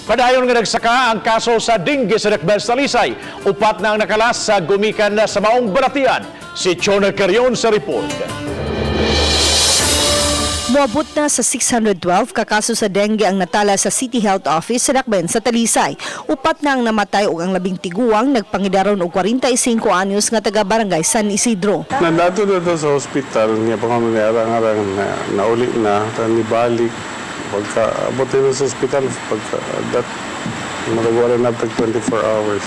Padayon nga nagsaka ang kaso sa dengue sa Dakbayan sa Talisay. Upat na ang nakalas sa gumikan na sa maong balatian. Si Chona Carrion sa report. Moabot na sa 612 kakaso sa dengue ang natala sa City Health Office sa Dakbayan sa Talisay. Upat na ang namatay ug ang 10 tiguang nagpangidaron og 45 anyos nga taga Barangay San Isidro. Nandito na to sa hospital, niya pa kami arang-arang na nauli na, nibalik. Pagka abutin na sa hospital, pagka magagawa na 24 hours.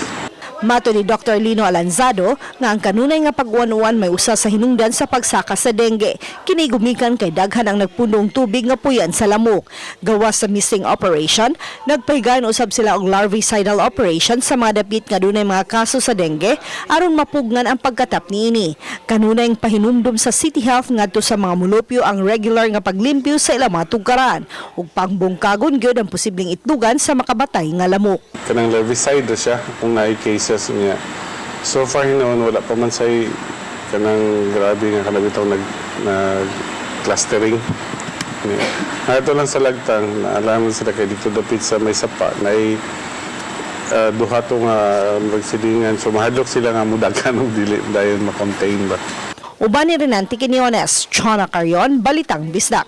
Mato ni Dr. Lino Alanzado nga ang kanunay nga pag-uwan-uwan may usa sa hinungdan sa pagsaka sa dengue. Kini gumikan kay daghan ang nagpundong tubig nga puyan sa lamok. Gawas sa missing operation, nagpahigayon usab sila og larvicidal operation sa mga dapit nga dunay mga kaso sa dengue aron mapugnan ang pagkatap niini. Kanunay ang pahinumdum sa City Health ngadto sa mga mulupyo ang regular nga paglimpyo sa ilang mga tugkaran ug pangbungkagon gyud ang posibleng itlugan sa makabatay nga lamok. Kanang larvicide siya kung naay cases niya. So far hinaon wala pa man say kanang grabe nga kalabitaw nag clustering. Ito lang sa lagtang naalaman sila kay dito dapit sa may sapa na duha to nga magsidingan so mahadlok sila nga mudagan og dili dayon ma-contain ba. Uban ni Renante Quinones, Chona Carrion, Balitang Bisdak.